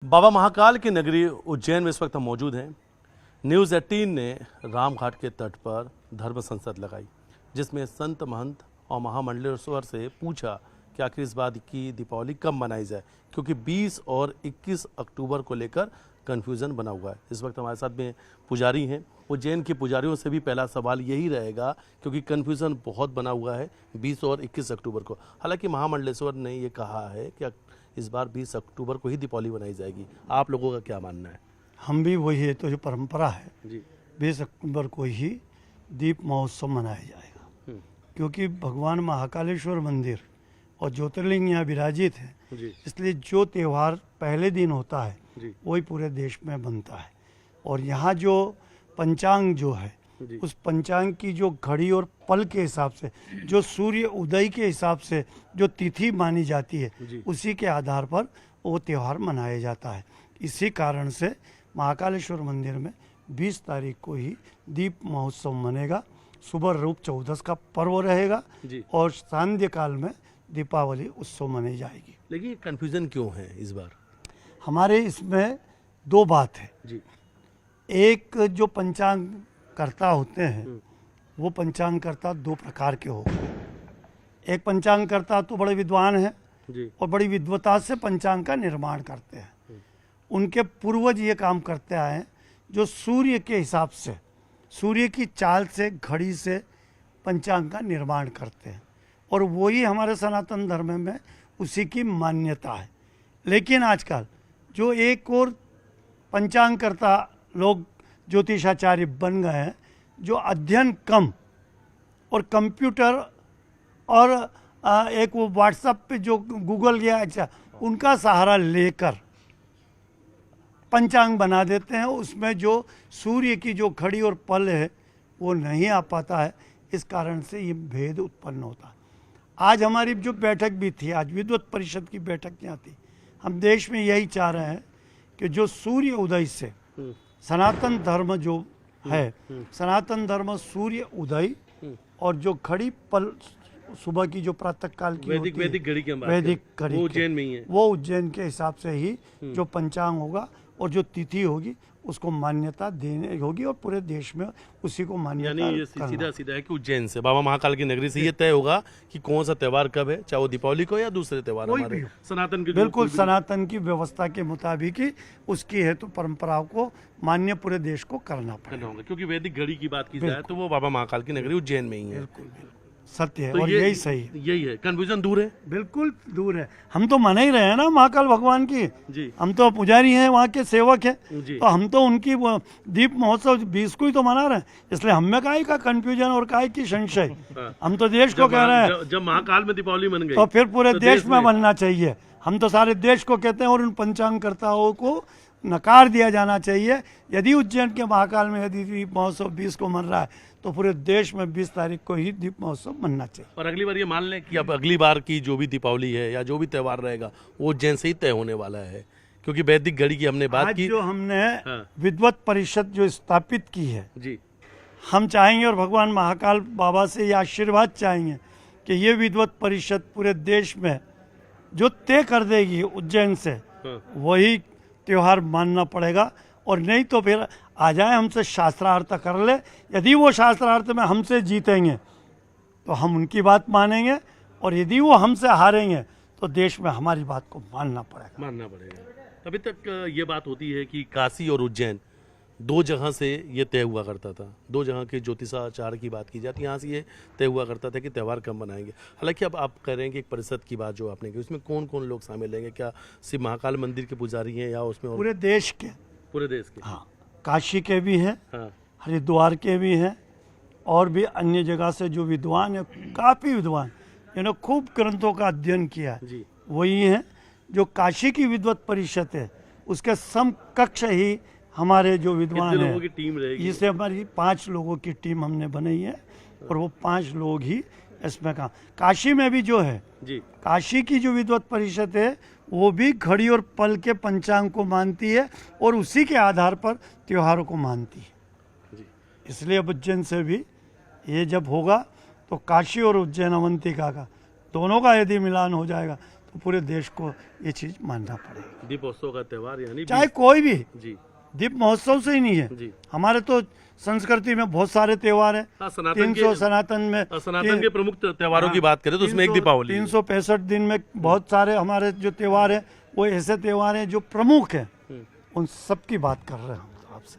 बाबा महाकाल की नगरी उज्जैन में इस वक्त हम मौजूद हैं। न्यूज़ 18 ने रामघाट के तट पर धर्म संसद लगाई, जिसमें संत महंत और महामंडलेश्वर से पूछा कि आखिर इस बार की दीपावली कब मनाई जाए, क्योंकि 20 और 21 अक्टूबर को लेकर कन्फ्यूज़न बना हुआ है। इस वक्त हमारे साथ में पुजारी हैं। उज्जैन के पुजारियों से भी पहला सवाल यही रहेगा, क्योंकि कन्फ्यूज़न बहुत बना हुआ है 20 और 21 अक्टूबर को। हालांकि महामंडलेश्वर ने ये कहा है कि इस बार 20 अक्टूबर को ही दीपावली मनाई जाएगी। आप लोगों का क्या मानना है? हम भी वही है, तो जो परंपरा है जी 20 अक्टूबर को ही दीप महोत्सव मनाया जाएगा, क्योंकि भगवान महाकालेश्वर मंदिर और ज्योतिर्लिंग यहाँ विराजित है। जी इसलिए जो त्यौहार पहले दिन होता है जी वही पूरे देश में बनता है। और यहाँ जो पंचांग जो है जी उस पंचांग की जो घड़ी और पल के हिसाब से, जो सूर्य उदय के हिसाब से जो तिथि मानी जाती है, जी। उसी के आधार पर वो त्यौहार मनाया जाता है। इसी कारण से महाकालेश्वर मंदिर में 20 तारीख को ही दीप महोत्सव मनेगा। सुबह रूप चौदस का पर्व रहेगा जी। और सांध्य काल में दीपावली उत्सव मनाई जाएगी। लेकिन कन्फ्यूज़न क्यों है इस बार? हमारे इसमें दो बात है। जी एक, जो पंचांग कर्ता होते हैं वो पंचांग कर्ता दो प्रकार के होते हैं। एक पंचांग कर्ता तो बड़े विद्वान हैं जी और बड़ी विद्वता से पंचांग का निर्माण करते हैं। उनके पूर्वज ये काम करते आए हैं, जो सूर्य के हिसाब से, सूर्य की चाल से, घड़ी से पंचांग का निर्माण करते हैं, और वही हमारे सनातन धर्म में उसी की मान्यता है। लेकिन आजकल जो एक और पंचांग कर्ता लोग ज्योतिषाचार्य बन गए हैं, जो अध्ययन कम और कंप्यूटर और एक वो व्हाट्सएप पे जो गूगल या अच्छा उनका सहारा लेकर पंचांग बना देते हैं। उसमें जो सूर्य की जो घड़ी और पल है वो नहीं आ पाता है। इस कारण से ये भेद उत्पन्न होता है। आज हमारी जो बैठक भी थी, आज विद्वत परिषद की बैठक यहाँ थी। हम देश में यही चाह रहे हैं कि जो सूर्य उदय से सनातन धर्म जो है, सनातन धर्म सूर्य उदय और जो घड़ी पल सुबह की जो प्रातः काल की वैदिक होती है, वैदिक घड़ी की हम बात वैदिक करें, घड़ी वो के, उज्जैन में ही है। वो उज्जैन के हिसाब से ही जो पंचांग होगा और जो तिथि होगी उसको मान्यता देने होगी, और पूरे देश में उसी को मान्यता यानी ये करना। सीधा सीधा है कि उज्जैन से, बाबा महाकाल की नगरी से ये तय होगा कि कौन सा त्यौहार कब है, चाहे वो दीपावली को या दूसरे त्यौहार कोई हमारे भी हो। सनातन के। बिल्कुल सनातन की व्यवस्था के मुताबिक ही उसकी है, तो परंपराओं को मान्य पूरे देश को करना पड़ेगा। होंगे, क्योंकि वैदिक घड़ी की बात की जाए तो वो बाबा महाकाल की नगरी उज्जैन में ही है। बिल्कुल बिल्कुल सत्य है, तो और यही सही है। यही है, कन्फ्यूजन दूर है। बिल्कुल दूर है। हम तो मना ही रहे हैं ना महाकाल भगवान की। जी हम तो पुजारी हैं, वहाँ के सेवक हैं, जी तो हम तो उनकी वो दीप महोत्सव 20 को ही तो मना रहे हैं। इसलिए हम में काहे का कन्फ्यूजन और काहे की संशय? हाँ। हम तो देश को कह रहे हैं, जब महाकाल में दीपावली मन गई तो फिर पूरे तो देश में बनना चाहिए। हम तो सारे देश को कहते हैं, और उन पंचांगकर्ताओं को नकार दिया जाना चाहिए। यदि उज्जैन के महाकाल में यदि दीप महोत्सव 20 को मन रहा है, तो पूरे देश में 20 तारीख को ही दीप महोत्सव मनना चाहिए। और अगली बार ये मान लें कि अब अगली बार की जो भी दीपावली है या जो भी त्यौहार रहेगा वो उज्जैन से ही तय होने वाला है, क्योंकि वैदिक घड़ी की हमने बात आज की। जो हमने हाँ। विद्वत परिषद जो स्थापित की है, जी हम चाहेंगे और भगवान महाकाल बाबा से ये आशीर्वाद चाहेंगे कि ये विद्वत परिषद पूरे देश में जो तय कर देगी उज्जैन से, हाँ। वही त्योहार मानना पड़ेगा। और नहीं तो फिर आ जाए हमसे शास्त्रार्थ कर ले। यदि वो शास्त्रार्थ में हमसे जीतेंगे तो हम उनकी बात मानेंगे, और यदि वो हमसे हारेंगे तो देश में हमारी बात को मानना पड़ेगा। अभी तक ये बात होती है कि काशी और उज्जैन दो जगह से ये तय हुआ करता था, दो जगह के ज्योतिषाचार्य की बात की जाती, यहाँ से ये तय हुआ करता था कि त्यौहार कब मनाएंगे। हालांकि अब आप कह रहे हैं कि एक परिषद की बात जो आपने की, उसमें कौन कौन लोग शामिल रहेंगे? क्या सिर्फ महाकाल मंदिर के पुजारी हैं या उसमें पूरे देश के? पूरे देश के? हाँ, काशी के भी हैं, हाँ हरिद्वार के भी हैं, और भी अन्य जगह से जो विद्वान है, काफ़ी विद्वान जिन्होंने खूब ग्रंथों का अध्ययन किया है, जी वही हैं। जो काशी की विद्वत परिषद है उसके समकक्ष ही हमारे जो विद्वान कितने लोगों की हैं, टीम रहेगी? जिससे हमारी 5 लोगों की टीम हमने बनाई है, और वो 5 लोग ही इसमें काम। काशी में भी जो है, जी काशी की जो विद्वत परिषद है वो भी घड़ी और पल के पंचांग को मानती है, और उसी के आधार पर त्योहारों को मानती है। जी इसलिए अब उज्जैन से भी ये जब होगा तो काशी और उज्जैन अवंतिका का दोनों का यदि मिलान हो जाएगा तो पूरे देश को ये चीज़ मानना पड़ेगी। दीपोत्सव का त्योहार यानी चाहे कोई भी, जी दीप महोत्सव से ही नहीं है। जी हमारे तो संस्कृति में बहुत सारे त्योहार हैं। हाँ, सनातन 300 सनातन में सनातन के प्रमुख त्योहारों की बात करें तो उसमें एक दीपावली है। 365 दिन में बहुत सारे हमारे जो त्योहार हैं वो ऐसे त्योहार हैं जो प्रमुख हैं, उन सब की बात कर रहे हैं हम आपसे।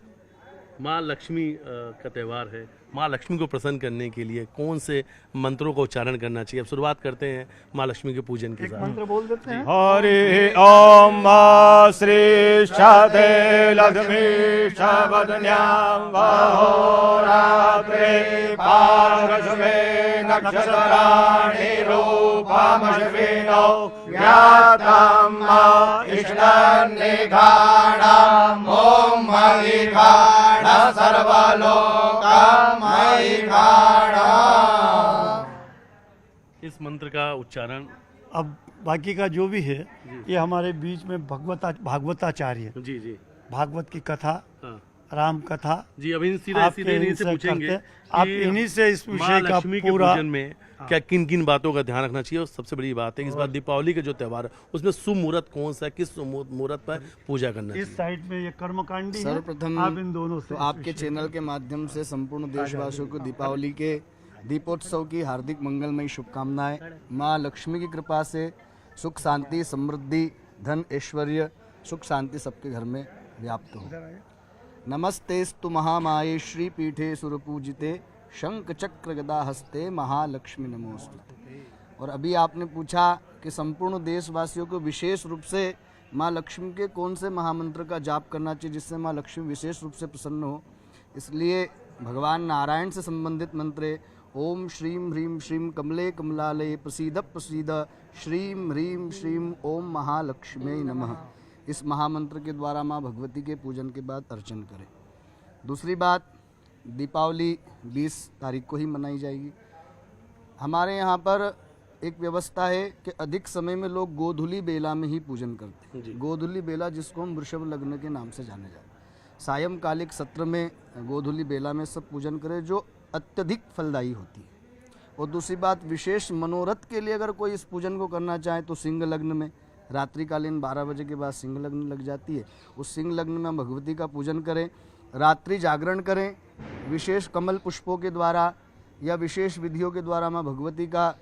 माँ लक्ष्मी का त्योहार है। माँ लक्ष्मी को प्रसन्न करने के लिए कौन से मंत्रों का उच्चारण करना चाहिए? अब शुरुआत करते हैं माँ लक्ष्मी के पूजन के एक साथ। मंत्र बोल देते हैं। हरि ओम श्री शादे लक्ष्मी शबदन्यां वहोरात्रे पारगस्मे नक्षत्राणि रूपमश्विनौ ज्ञातं इष्टनिघाणाम् ॐ मयिघाण सर्वलोकं मयिघाण। इस मंत्र का उच्चारण अब बाकी का जो भी है ये हमारे बीच में भागवताचार्य, जी जी भागवत की कथा, हाँ राम कथा जी। अभी सीधे आपके सीधे इन्हीं से इनसे पूछेंगे करते हैं। आप कि इन्हीं से इस माँ विषय का लक्ष्मी के पूरा पूजन में क्या किन किन बातों का ध्यान रखना चाहिए। और सबसे बड़ी बात है कि इस बार दीपावली का जो त्योहार है उसमें शुभ मुहूर्त कौन सा है, किस मुहूर्त पर पूजा करना इस चाहिए? साइड में ये कर्मकांडी है। सर्वप्रथम आप इन दोनों से तो आपके चैनल के माध्यम से संपूर्ण देशवासियों को दीपावली के दीपोत्सव की हार्दिक मंगलमयी शुभकामनाएं। माँ लक्ष्मी की कृपा से सुख शांति समृद्धि धन ऐश्वर्य सुख शांति सबके घर में व्याप्त हो। नमस्तेस्तु महामाये श्री पीठे सुरपूजिते शंख चक्र गदा हस्ते महालक्ष्मी नमोस्तुते। और अभी आपने पूछा कि संपूर्ण देशवासियों को विशेष रूप से माँ लक्ष्मी के कौन से महामंत्र का जाप करना चाहिए जिससे माँ लक्ष्मी विशेष रूप से प्रसन्न हो। इसलिए भगवान नारायण से संबंधित मंत्र है ओम श्रीम ह्रीम श्रीम कमले कमलालये प्रसीद प्रसीद श्रीम ह्रीम श्रीम ओम महालक्ष्मी नमः। इस महामंत्र के द्वारा माँ भगवती के पूजन के बाद अर्चन करें। दूसरी बात, दीपावली 20 तारीख को ही मनाई जाएगी। हमारे यहाँ पर एक व्यवस्था है कि अधिक समय में लोग गोधूली बेला में ही पूजन करते हैं। गोधूली बेला जिसको हम वृषभ लग्न के नाम से जाने जाते हैं। सायंकालिक सत्र में गोधूली बेला में सब पूजन करें जो अत्यधिक फलदायी होती है। और दूसरी बात, विशेष मनोरथ के लिए अगर कोई इस पूजन को करना चाहे तो सिंह लग्न में रात्रिकालीन 12 बजे के बाद सिंह लग्न लग जाती है। उस सिंह लग्न में हम भगवती का पूजन करें, रात्रि जागरण करें, विशेष कमल पुष्पों के द्वारा या विशेष विधियों के द्वारा माँ भगवती का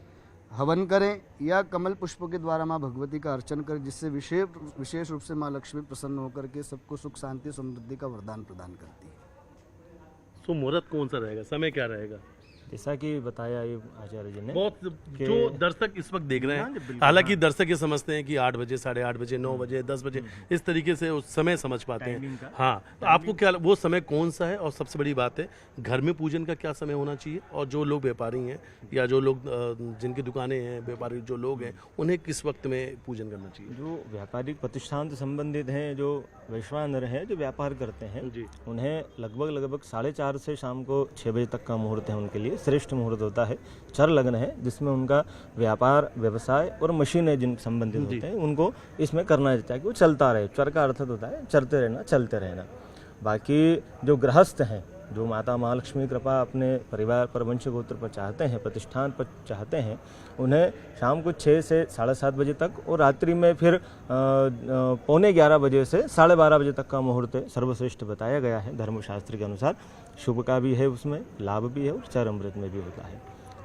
हवन करें या कमल पुष्पों के द्वारा माँ भगवती का अर्चन करें, जिससे विशेष रूप से माँ लक्ष्मी प्रसन्न होकर के सबको सुख शांति समृद्धि का वरदान प्रदान करती है। तो मुहूर्त कौन सा रहेगा, समय क्या रहेगा? जैसा कि बताया ये आचार्य जी ने, बहुत जो दर्शक इस वक्त देख रहे हैं, हालांकि दर्शक ये समझते हैं कि 8 बजे 8:30 बजे 9 बजे 10 बजे इस तरीके से उस समय समझ पाते हैं। हाँ, तो आपको क्या वो समय कौन सा है? और सबसे बड़ी बात है घर में पूजन का क्या समय होना चाहिए? और जो लोग व्यापारी हैं या जो लोग जिनकी दुकानें हैं, व्यापारी जो लोग हैं, उन्हें किस वक्त में पूजन करना चाहिए? जो व्यापारिक प्रतिष्ठान से संबंधित हैं, जो वैश्वानर हैं, जो व्यापार करते हैं, उन्हें लगभग 4:30 से शाम को 6 बजे तक का मुहूर्त है उनके लिए श्रेष्ठ मुहूर्त होता है। चर लग्न है जिसमें उनका व्यापार व्यवसाय और मशीनें जिन संबंधित होते हैं उनको इसमें करना चाहता है कि वो चलता रहे। चर का अर्थ होता है चलते रहना, चलते रहना। बाकी जो गृहस्थ हैं, जो माता महालक्ष्मी कृपा अपने परिवार पर, वंश गोत्र पर चाहते हैं, प्रतिष्ठान पर चाहते हैं, उन्हें शाम को 6 से 7:30 बजे तक और रात्रि में फिर 11:15 बजे से 12:30 बजे तक का मुहूर्त सर्वश्रेष्ठ बताया गया है धर्मशास्त्र के अनुसार। शुभ का भी है, उसमें लाभ भी है और चर अमृत में भी होता है।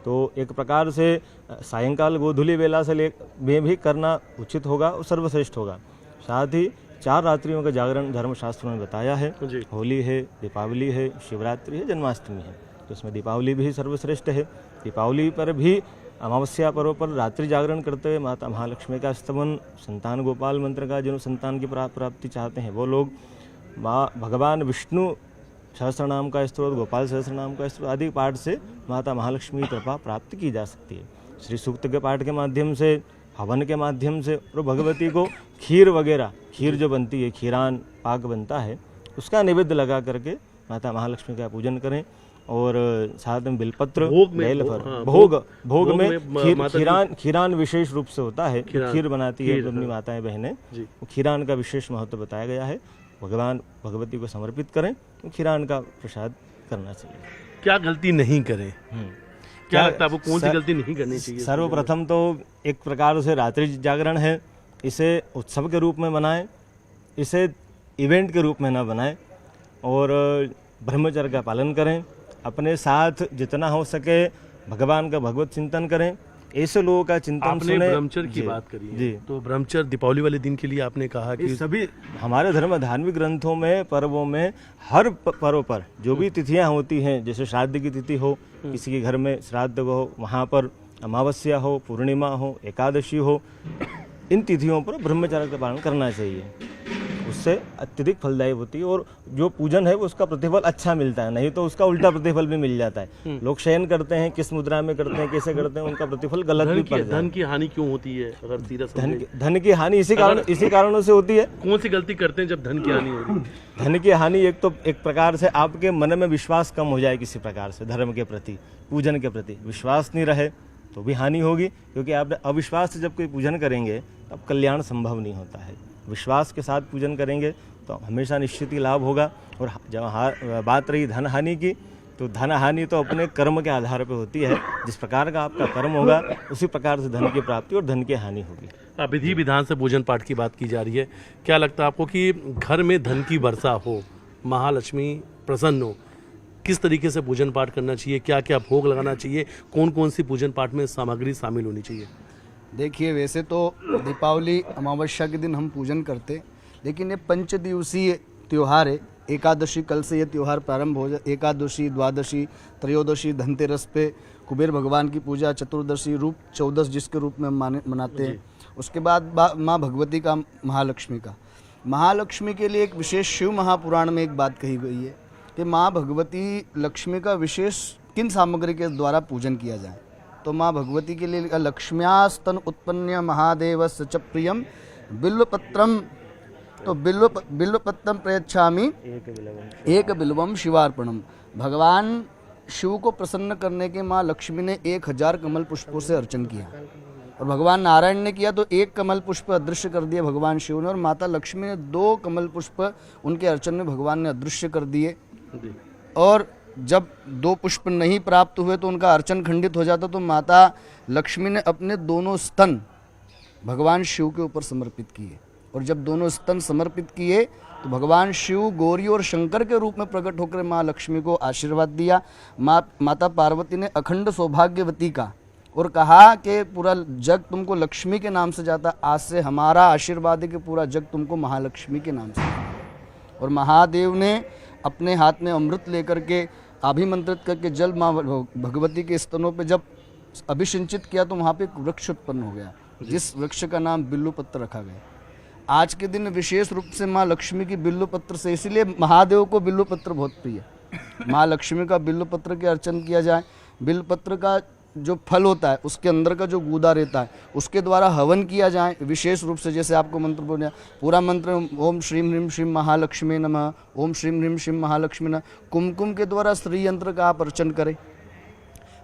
तो एक प्रकार से सायंकाल गोधूली बेला से में भी करना उचित होगा और सर्वश्रेष्ठ होगा। साथ ही 4 रात्रियों का जागरण धर्मशास्त्रों में बताया है। होली है, दीपावली है, शिवरात्रि है, जन्माष्टमी है। तो इसमें दीपावली भी सर्वश्रेष्ठ है। दीपावली पर भी अमावस्या पर्व पर रात्रि जागरण करते हुए माता महालक्ष्मी का स्तवन, संतान गोपाल मंत्र का जिन संतान की प्राप्ति चाहते हैं वो लोग माँ भगवान विष्णु सहस्रनाम का स्तोत्र, गोपाल सहस्रनाम का स्तोत्र आदि पाठ से माता महालक्ष्मी की कृपा प्राप्त की जा सकती है। श्री सूक्त के पाठ के माध्यम से, हवन के माध्यम से और भगवती को खीर वगैरह, खीर जो बनती है, खीरान पाक बनता है, उसका नैवेद्य लगा करके माता महालक्ष्मी का पूजन करें। और साथ में बिलपत्र, बेलफल, भोग में खीरान विशेष रूप से होता है। खीर बनाती है अपनी माताएं बहनें, खीरान का विशेष महत्व बताया गया है। भगवान भगवती को समर्पित करें, खीरान का प्रसाद करना चाहिए। क्या गलती नहीं करें? क्या लगता है आपको कौन सी गलती नहीं करनी चाहिए? सर्वप्रथम तो एक प्रकार से रात्रि जागरण है, इसे उत्सव के रूप में मनाएं, इसे इवेंट के रूप में ना बनाएं और ब्रह्मचर्य का पालन करें। अपने साथ जितना हो सके भगवान का भगवत चिंतन करें। ऐसे लोगों का चिंतन आपने सुने। ब्रह्मचर्य की बात करी है, जी। तो ब्रह्मचर्य दीपावली वाले दिन के लिए आपने कहा कि ये सभी हमारे धर्म धार्मिक ग्रंथों में पर्वों में हर पर्व पर जो भी तिथियां होती हैं, जैसे श्राद्ध की तिथि हो, किसी के घर में श्राद्ध हो, वहाँ पर अमावस्या हो, पूर्णिमा हो, एकादशी हो, इन तिथियों पर ब्रह्मचर्य का पालन करना चाहिए। उससे अत्यधिक फलदायी होती है और जो पूजन है वो उसका प्रतिफल अच्छा मिलता है, नहीं तो उसका उल्टा प्रतिफल भी मिल जाता है। लोग शयन करते हैं, किस मुद्रा में करते हैं, कैसे करते हैं, उनका प्रतिफल गलत भी पड़ जाता है। धन की हानि क्यों होती है? अगर सीधा धन की हानि इसी कारणों से होती है। कौन सी गलती करते हैं जब धन की हानि हो रही है? धन की हानि एक तो एक प्रकार से आपके मन में विश्वास कम हो जाए, किसी प्रकार से धर्म के प्रति, पूजन के प्रति विश्वास नहीं रहे तो भी हानि होगी, क्योंकि आप अविश्वास से जब कोई पूजन करेंगे तब कल्याण संभव नहीं होता है। विश्वास के साथ पूजन करेंगे तो हमेशा निश्चित ही लाभ होगा। और जब बात रही धन हानि की, तो धन हानि तो अपने कर्म के आधार पर होती है। जिस प्रकार का आपका कर्म होगा उसी प्रकार से धन की प्राप्ति और धन की हानि होगी। विधि विधान से पूजन पाठ की बात की जा रही है, क्या लगता है आपको कि घर में धन की वर्षा हो, महालक्ष्मी प्रसन्न हो, किस तरीके से पूजन पाठ करना चाहिए? क्या क्या भोग लगाना चाहिए? कौन कौन सी पूजन पाठ में सामग्री शामिल होनी चाहिए? देखिए, वैसे तो दीपावली अमावस्या के दिन हम पूजन करते, लेकिन ये 5 दिवसीय त्यौहार है। एकादशी, कल से ये त्यौहार प्रारंभ हो जाए। एकादशी, द्वादशी, त्रयोदशी, धनतेरस पे कुबेर भगवान की पूजा, चतुर्दशी रूप 14 जिसके रूप में मनाते हैं। उसके बाद माँ भगवती का, महालक्ष्मी का। महालक्ष्मी के लिए एक विशेष शिव महापुराण में एक बात कही गई है कि माँ भगवती लक्ष्मी का विशेष किन सामग्री के द्वारा पूजन किया जाए। तो माँ भगवती के लिए लक्ष्म्यास्तन उत्पन्न महादेवस्य च प्रियम बिल्वपत्रम, तो बिल्वपत्रम प्रयच्छामि एक बिल्वम शिवार्पणम। भगवान शिव को प्रसन्न करने के माँ लक्ष्मी ने 1000 कमल पुष्पों से अर्चन किया, और भगवान नारायण ने किया तो 1 कमल पुष्प अदृश्य कर दिए भगवान शिव ने, और माता लक्ष्मी ने 2 कमल पुष्प उनके अर्चन में भगवान ने अदृश्य कर दिए। और जब 2 पुष्प नहीं प्राप्त हुए तो उनका अर्चन खंडित हो जाता, तो माता लक्ष्मी ने अपने दोनों स्तन भगवान शिव के ऊपर समर्पित किए, और जब दोनों स्तन समर्पित किए तो भगवान शिव गौरी और शंकर के रूप में प्रकट होकर माँ लक्ष्मी को आशीर्वाद दिया। माता पार्वती ने अखंड सौभाग्यवती का और कहा कि पूरा जग तुमको लक्ष्मी के नाम से जाता, आज से हमारा आशीर्वाद है कि पूरा जग तुमको महालक्ष्मी के नाम से। और महादेव ने अपने हाथ में अमृत लेकर के अभिमंत्रित करके जल माँ भगवती के स्तनों पे जब अभिसिंचित किया तो वहाँ पे एक वृक्ष उत्पन्न हो गया, जिस वृक्ष का नाम बिल्वपत्र रखा गया। आज के दिन विशेष रूप से माँ लक्ष्मी की बिल्वपत्र से, इसीलिए महादेव को बिल्वपत्र बहुत प्रिय है। माँ लक्ष्मी का बिल्वपत्र के अर्चन किया जाए। बिल्वपत्र का जो फल होता है उसके अंदर का जो गूदा रहता है उसके द्वारा हवन किया जाए विशेष रूप से। जैसे आपको मंत्र बोलिए, पूरा मंत्र ओम श्रीम ह्रीम श्रीम महालक्ष्मी नमः, ओम श्रीम ह्रीम श्रीम महालक्ष्मी नमः। कुमकुम के द्वारा श्री यंत्र का आप अर्चन करें।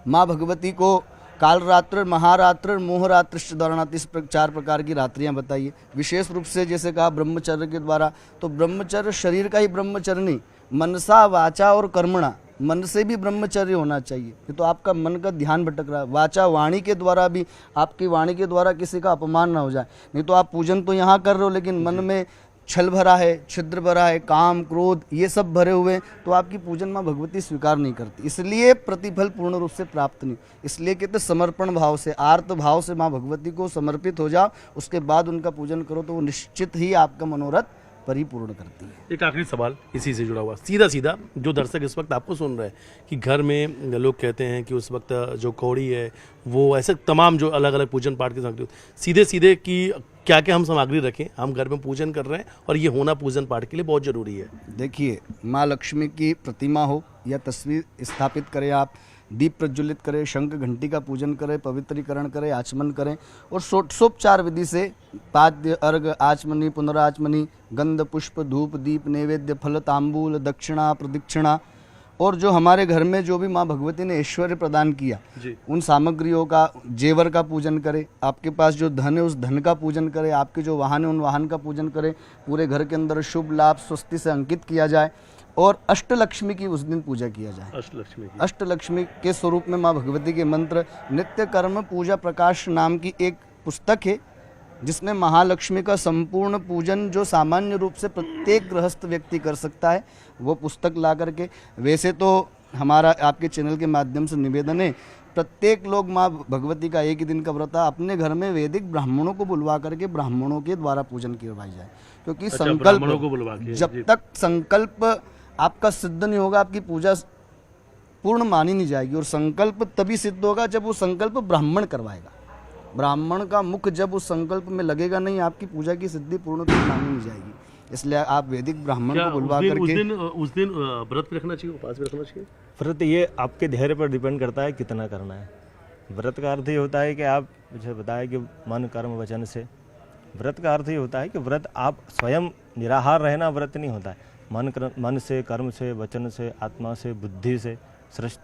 माँ भगवती को कालरात्र, महारात्र, मोहरात्र दौरानात, इस 4 प्रकार की रात्रियां बताइए। विशेष रूप से जैसे कहा ब्रह्मचर्य के द्वारा, तो ब्रह्मचर्य शरीर का ही ब्रह्मचर्य नहीं, मनसा वाचा और कर्मणा, मन से भी ब्रह्मचर्य होना चाहिए। तो आपका मन का ध्यान भटक रहा है, वाचा वाणी के द्वारा भी, आपकी वाणी के द्वारा किसी का अपमान ना हो जाए। नहीं तो आप पूजन तो यहाँ कर रहे हो लेकिन मन में छल भरा है, छिद्र भरा है, काम क्रोध ये सब भरे हुए, तो आपकी पूजन माँ भगवती स्वीकार नहीं करती, इसलिए प्रतिफल पूर्ण रूप से प्राप्त नहीं। इसलिए कहते समर्पण भाव से, आर्त भाव से माँ भगवती को समर्पित हो जाओ, उसके बाद उनका पूजन करो तो वो निश्चित ही आपका मनोरथ परिपूर्ण करती है। एक आखिरी सवाल इसी से जुड़ा हुआ, सीधा सीधा जो दर्शक इस वक्त आपको सुन रहे हैं कि घर में लोग कहते हैं कि उस वक्त जो कौड़ी है वो ऐसे तमाम जो अलग अलग पूजन पाठ की सामग्री, सीधे सीधे कि क्या क्या हम सामग्री रखें, हम घर में पूजन कर रहे हैं और ये होना पूजन पाठ के लिए बहुत ज़रूरी है। देखिए, माँ लक्ष्मी की प्रतिमा हो या तस्वीर स्थापित करें, आप दीप प्रज्वलित करें, शंख घंटी का पूजन करें, पवित्रीकरण करें, आचमन करें, और षोडशोपचार विधि से पाद्य, अर्घ, आचमनी, पुनराचमनी, गंध, पुष्प, धूप, दीप, नैवेद्य, फल, तांबूल, दक्षिणा, प्रदक्षिणा, और जो हमारे घर में जो भी माँ भगवती ने ऐश्वर्य प्रदान किया उन सामग्रियों का, जेवर का पूजन करें। आपके पास जो धन है उस धन का पूजन करें, आपके जो वाहन है उन वाहन का पूजन करें। पूरे घर के अंदर शुभ लाभ स्वस्ति से अंकित किया जाए। और अष्टलक्ष्मी की उस दिन पूजा किया जाए। अष्टलक्ष्मी की। अष्टलक्ष्मी के स्वरूप में माँ भगवती के मंत्र नित्य कर्म पूजा प्रकाश नाम की एक पुस्तक है, जिसमें महालक्ष्मी का संपूर्ण पूजन जो सामान्य रूप से प्रत्येक गृहस्थ व्यक्ति कर सकता है, वो पुस्तक ला करके, वैसे तो हमारा आपके चैनल के माध्यम से निवेदन है, प्रत्येक लोग माँ भगवती का एक ही दिन का व्रत अपने घर में वैदिक ब्राह्मणों को बुलवा करके ब्राह्मणों के द्वारा पूजन करवाई जाए, क्योंकि ब्राह्मणों को बुलवा के, जब जी। तक संकल्प आपका सिद्ध नहीं होगा, आपकी पूजा पूर्ण मानी नहीं जाएगी। और संकल्प तभी सिद्ध होगा जब वो संकल्प ब्राह्मण करवाएगा। ब्राह्मण का मुख जब उस संकल्प में लगेगा नहीं, आपकी पूजा की सिद्धि पूर्णतः मानी नहीं जाएगी। इसलिए आप वैदिक ब्राह्मण क्या को बुलवा उस करके दिन व्रत भी रखना चाहिए, उपवास भी रखना चाहिए? व्रत ये आपके धैर्य पर डिपेंड करता है कितना करना है। व्रत का अर्थ ये होता है कि आप मुझे बताया कि मन कर्म वचन से, व्रत का अर्थ ये होता है कि व्रत आप स्वयं निराहार रहना व्रत नहीं होता है। मन से, कर्म से, वचन से, आत्मा से, बुद्धि से,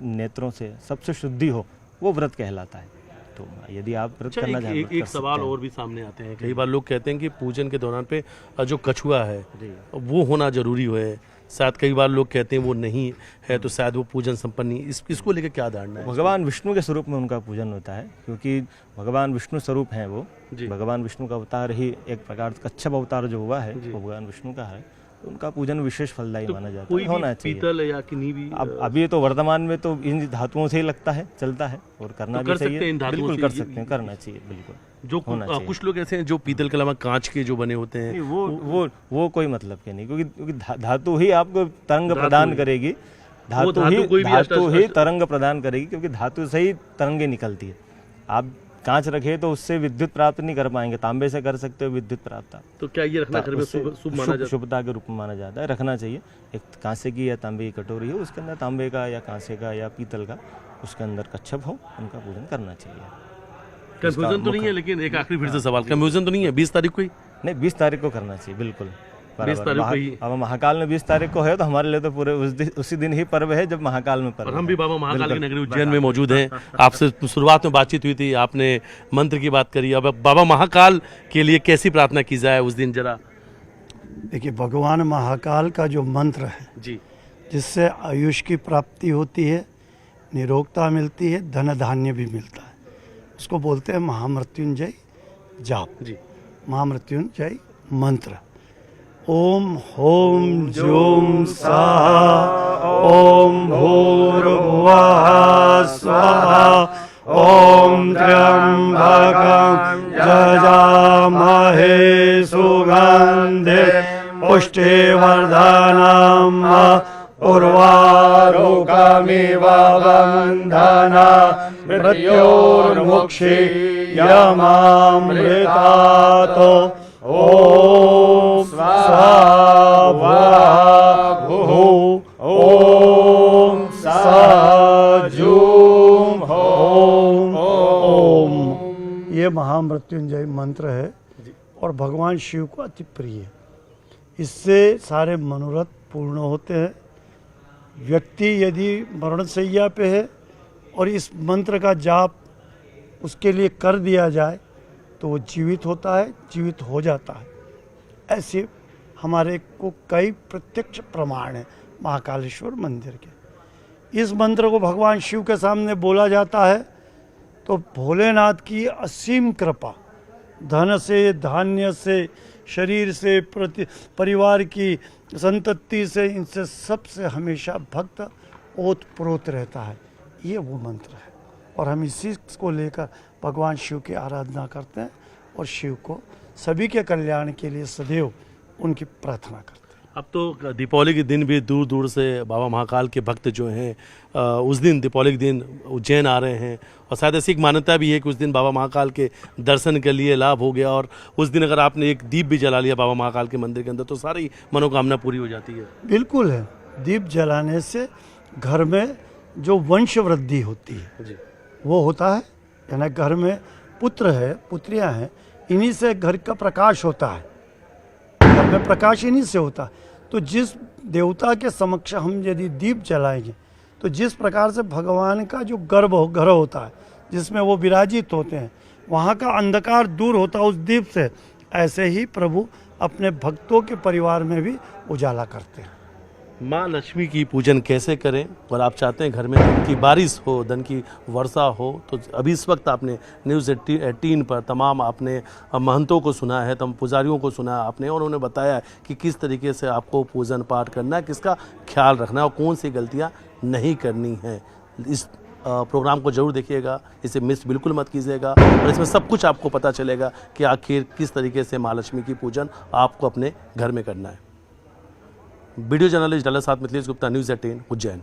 नेत्रों से सबसे शुद्धि हो, वो व्रत कहलाता है। तो यदि आप व्रत अच्छा, करना चाहें, एक सवाल और भी सामने आते हैं। कई बार लोग कहते हैं कि पूजन के दौरान पे जो कछुआ है वो होना जरूरी है, शायद कई बार लोग कहते हैं वो नहीं है तो शायद वो पूजन संपन्न नहीं। इसको लेकर क्या धारणा है? भगवान विष्णु के स्वरूप में उनका पूजन होता है, क्योंकि भगवान विष्णु स्वरूप हैं वो। भगवान विष्णु का अवतार ही एक प्रकार कच्छप अवतार जो हुआ है वो भगवान विष्णु का है, तो उनका पूजन विशेष फलदायी माना जाता है, होना चाहिए। पीतल या किन्हीं भी अब अभी तो वर्तमान में तो इन धातुओं से ही लगता है, चलता है, और करना भी चाहिए। बिल्कुल कर सकते हैं, करना चाहिए, बिल्कुल जो कुछ लोग ऐसे हैं जो पीतल के अलावा कांच के जो बने होते हैं, वो कोई मतलब के नहीं, क्योंकि धातु ही आपको तरंग प्रदान करेगी, धातु ही तरंग प्रदान करेगी, क्योंकि धातु से ही तरंगे निकलती है। आप कांच रखे तो उससे विद्युत प्राप्त नहीं कर पाएंगे, तांबे से कर सकते हो विद्युत प्राप्त। तो क्या ये रखना घर में शुभ माना जाता है? शुभता के रूप में माना जाता है, रखना चाहिए। एक कांसे की या तांबे की कटोरी है, उसके अंदर तांबे का या कांसे का या पीतल का, उसके अंदर कच्छप हो, उनका पूजन करना चाहिए। कंफ्यूजन तो नहीं है? लेकिन एक आखिरी फिर से सवाल, कंफ्यूजन तो नहीं है 20 तारीख को ही? नहीं, 20 तारीख को करना चाहिए, बिल्कुल 20 तारीख को ही। अब महाकाल में 20 तारीख को है तो हमारे लिए तो पूरे उसी दिन ही पर्व है जब महाकाल में पर्व। और हम भी बाबा महाकाल की नगरी उज्जैन में मौजूद हैं। आपसे शुरुआत में बातचीत हुई थी, आपने मंत्र की बात करी, अब बाबा महाकाल के लिए कैसी प्रार्थना की जाए उस दिन जरा? देखिए, भगवान महाकाल का जो मंत्र है जी, जिससे आयुष की प्राप्ति होती है, निरोगता मिलती है, धन धान्य भी मिलता है, उसको बोलते हैं महामृत्युंजय जाप जी। महामृत्युंजय मंत्र। ओम होम ज्योम स्वाहा, ओम भूर्भुवः स्वाहा, ओम त्र्यंबकं यजामहे सुगन्धिं पुष्टिवर्धनम् उर्वारुकमिव बन्धनात् मृत्योर्मुक्षीयमामृतात्। ओम स्वाहा ओम सजूम ओम। ये महामृत्युंजय मंत्र है और भगवान शिव को अति प्रिय है। इससे सारे मनोरथ पूर्ण होते हैं। व्यक्ति यदि मरणशैया पे है और इस मंत्र का जाप उसके लिए कर दिया जाए तो वो जीवित होता है, जीवित हो जाता है। ऐसे हमारे को कई प्रत्यक्ष प्रमाण हैं महाकालेश्वर मंदिर के। इस मंत्र को भगवान शिव के सामने बोला जाता है तो भोलेनाथ की असीम कृपा, धन से, धान्य से, शरीर से, परिवार की संतति से, इनसे सबसे हमेशा भक्त ओतप्रोत रहता है। ये वो मंत्र है और हम इसी को लेकर भगवान शिव की आराधना करते हैं और शिव को सभी के कल्याण के लिए सदैव उनकी प्रार्थना करते हैं। अब तो दीपावली के दिन भी दूर दूर से बाबा महाकाल के भक्त जो हैं उस दिन दीपावली के दिन उज्जैन आ रहे हैं और शायद ऐसी एक मान्यता भी है कि उस दिन बाबा महाकाल के दर्शन के लिए लाभ हो गया और उस दिन अगर आपने एक दीप भी जला लिया बाबा महाकाल के मंदिर के अंदर तो सारी मनोकामना पूरी हो जाती है। बिल्कुल है, दीप जलाने से घर में जो वंश वृद्धि होती है जी। वो होता है। यानी घर में पुत्र है, पुत्रियां हैं, इन्हीं से घर का प्रकाश होता है, घर में प्रकाश इन्हीं से होता है। तो जिस देवता के समक्ष हम यदि दीप जलाएंगे तो जिस प्रकार से भगवान का जो घर होता है जिसमें वो विराजित होते हैं, वहाँ का अंधकार दूर होता है उस दीप से। ऐसे ही प्रभु अपने भक्तों के परिवार में भी उजाला करते हैं। माँ लक्ष्मी की पूजन कैसे करें और आप चाहते हैं घर में धन की बारिश हो, धन की वर्षा हो, तो अभी इस वक्त आपने न्यूज़ 18 पर तमाम आपने महंतों को सुना है, तमाम पुजारियों को सुना है आपने, और उन्होंने बताया कि किस तरीके से आपको पूजन पाठ करना है, किसका ख्याल रखना है और कौन सी गलतियाँ नहीं करनी है। इस प्रोग्राम को जरूर देखिएगा, इसे मिस बिल्कुल मत कीजिएगा और इसमें सब कुछ आपको पता चलेगा कि आखिर किस तरीके से माँ लक्ष्मी की पूजन आपको अपने घर में करना है। वीडियो जर्नलिस्ट डल्ला साथ मिथिलेश गुप्ता, न्यूज़ 18 उज्जैन।